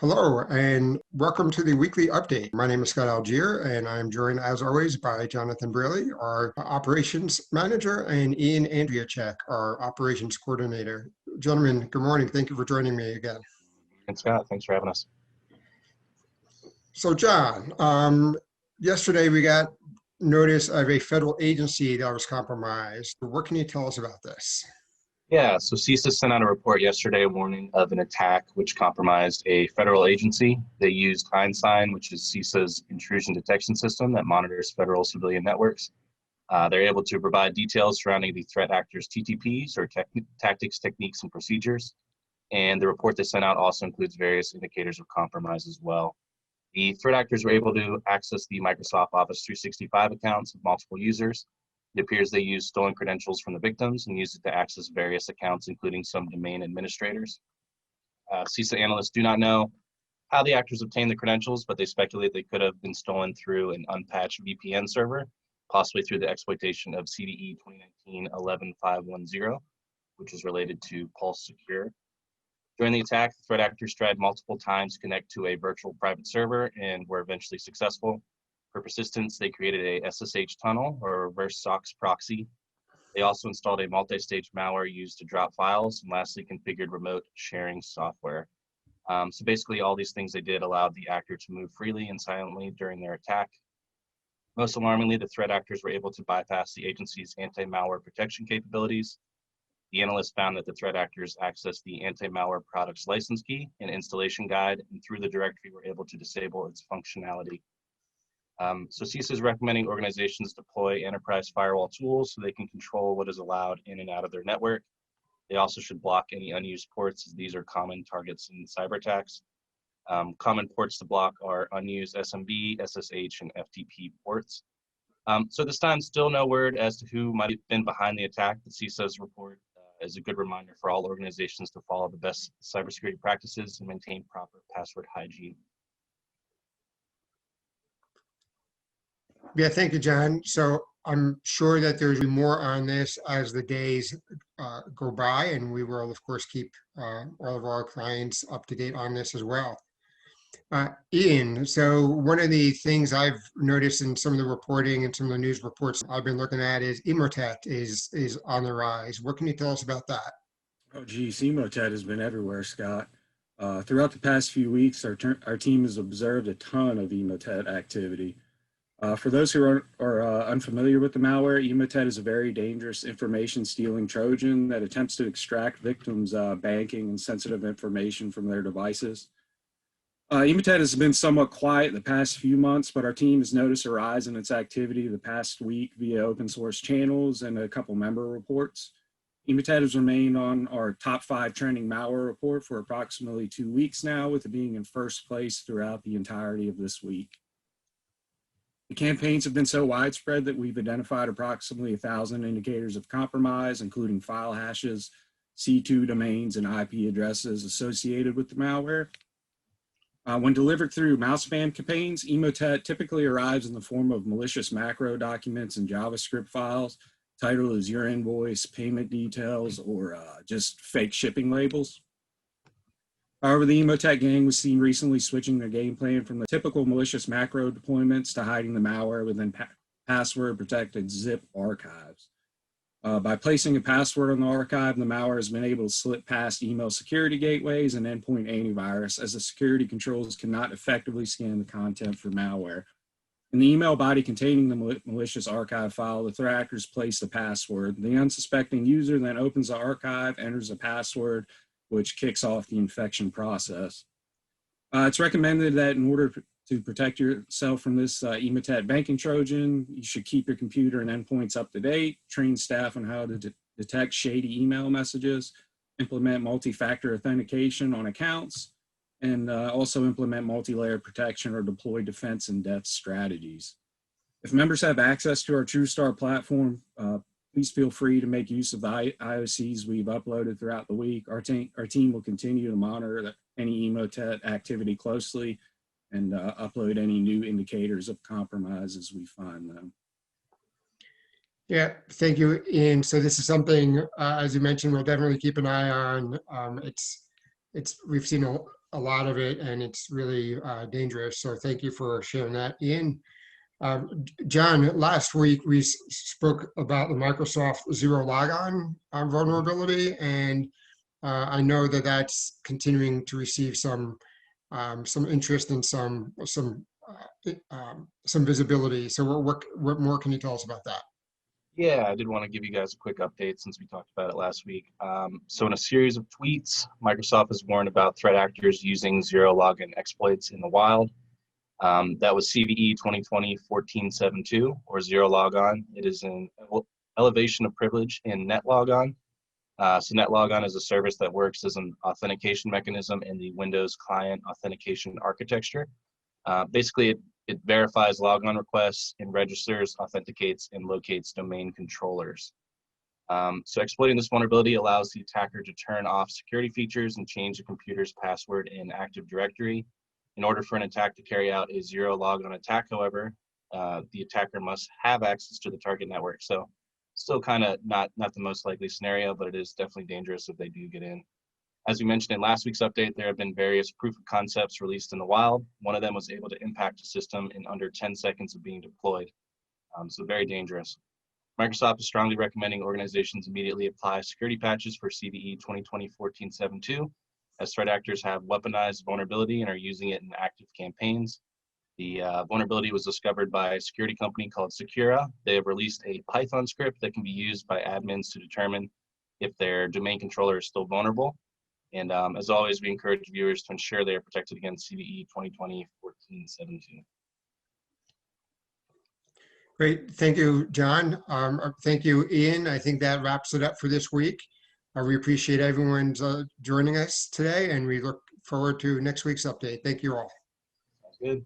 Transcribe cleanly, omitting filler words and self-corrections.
Hello and welcome to the weekly update. My name is Scott Algier and I'm joined as always by Jonathan Braley, our operations manager, and Ian Andriachek, our operations coordinator. Gentlemen, good morning. Thank you for joining me again. And Scott, thanks for having us. So John, yesterday we got notice of a federal agency that was compromised. What can you tell us about this? Yeah, so CISA sent out a report yesterday warning of an attack which compromised a federal agency. They used Einstein, which is CISA's intrusion detection system that monitors federal civilian networks. They're able to provide details surrounding the threat actors' TTPs, or tactics, techniques, and procedures. And the report they sent out also includes various indicators of compromise as well. The threat actors were able to access the Microsoft Office 365 accounts of multiple users. It appears they used stolen credentials from the victims and used it to access various accounts, including some domain administrators. CISA analysts do not know how the actors obtained the credentials, but they speculate they could have been stolen through an unpatched VPN server, possibly through the exploitation of CDE 2019-11510, which is related to Pulse Secure. During the attack, the threat actors tried multiple times to connect to a virtual private server and were eventually successful. For persistence, they created a SSH tunnel, or a reverse SOX proxy. They also installed a multi-stage malware used to drop files, and lastly configured remote sharing software. So basically all these things they did allowed the actor to move freely and silently during their attack. Most alarmingly, the threat actors were able to bypass the agency's anti-malware protection capabilities. The analysts found that the threat actors accessed the anti-malware product's license key and installation guide, and through the directory were able to disable its functionality. So CISA is recommending organizations deploy enterprise firewall tools so they can control what is allowed in and out of their network. They also should block any unused ports, as these are common targets in cyber attacks. Common ports to block are unused SMB, SSH, and FTP ports. So this time, still no word as to who might have been behind the attack. The CISA's report is a good reminder for all organizations to follow the best cybersecurity practices and maintain proper password hygiene. Yeah, thank you, John. So I'm sure that there's more on this as the days go by, and we will, of course, keep all of our clients up to date on this as well. Ian, so one of the things I've noticed in some of the reporting and some of the news reports I've been looking at is Emotet is on the rise. What can you tell us about that? Oh, geez, Emotet has been everywhere, Scott. Throughout the past few weeks, our team has observed a ton of Emotet activity. For those who are unfamiliar with the malware, Emotet is a very dangerous information stealing Trojan that attempts to extract victims' banking and sensitive information from their devices. Emotet has been somewhat quiet the past few months, but our team has noticed a rise in its activity the past week via open source channels and a couple member reports. Emotet has remained on our top 5 trending malware report for approximately 2 weeks now, with it being in first place throughout the entirety of this week. The campaigns have been so widespread that we've identified approximately 1,000 indicators of compromise, including file hashes, C2 domains, and IP addresses associated with the malware. When delivered through mouse spam campaigns, Emotet typically arrives in the form of malicious macro documents and JavaScript files, titled as your invoice, payment details, or just fake shipping labels. However, the Emotet gang was seen recently switching their game plan from the typical malicious macro deployments to hiding the malware within password-protected zip archives. By placing a password on the archive, the malware has been able to slip past email security gateways and endpoint antivirus, as the security controls cannot effectively scan the content for malware. In the email body containing the malicious archive file, the threat actors place the password. The unsuspecting user then opens the archive, enters the password, which kicks off the infection process. It's recommended that in order to protect yourself from this Emotet banking Trojan, you should keep your computer and endpoints up to date, train staff on how to detect shady email messages, implement multi-factor authentication on accounts, and also implement multi-layer protection or deploy defense in depth strategies. If members have access to our TrueStar platform, please feel free to make use of the IOCs we've uploaded throughout the week. Our team will continue to monitor any Emotet activity closely and upload any new indicators of compromise as we find them. Yeah, thank you, Ian. So this is something, as you mentioned, we'll definitely keep an eye on. We've seen a lot of it, and it's really dangerous. So thank you for sharing that, Ian. John, last week we spoke about the Microsoft zero logon vulnerability, and I know that that's continuing to receive some interest and some visibility. So what more can you tell us about that? Yeah, I did want to give you guys a quick update since we talked about it last week. So in a series of tweets, Microsoft has warned about threat actors using zero login exploits in the wild. That was CVE 2020-1472, or zero logon. It is an elevation of privilege in NetLogon. So NetLogon is a service that works as an authentication mechanism in the Windows client authentication architecture. Basically, it verifies logon requests and registers, authenticates, and locates domain controllers. So exploiting this vulnerability allows the attacker to turn off security features and change the computer's password in Active Directory. In order for an attack to carry out a zero logon attack, however, the attacker must have access to the target network. So still kind of not the most likely scenario, but it is definitely dangerous if they do get in. As we mentioned in last week's update, there have been various proof of concepts released in the wild. One of them was able to impact a system in under 10 seconds of being deployed. So very dangerous. Microsoft is strongly recommending organizations immediately apply security patches for CVE 2020-1472, as threat actors have weaponized vulnerability and are using it in active campaigns. The vulnerability was discovered by a security company called Secura. They have released a Python script that can be used by admins to determine if their domain controller is still vulnerable. And as always, we encourage viewers to ensure they are protected against CVE 2020-1472. Great. Thank you, John. Thank you, Ian. I think that wraps it up for this week. We appreciate everyone's joining us today, and we look forward to next week's update. Thank you all. Sounds good.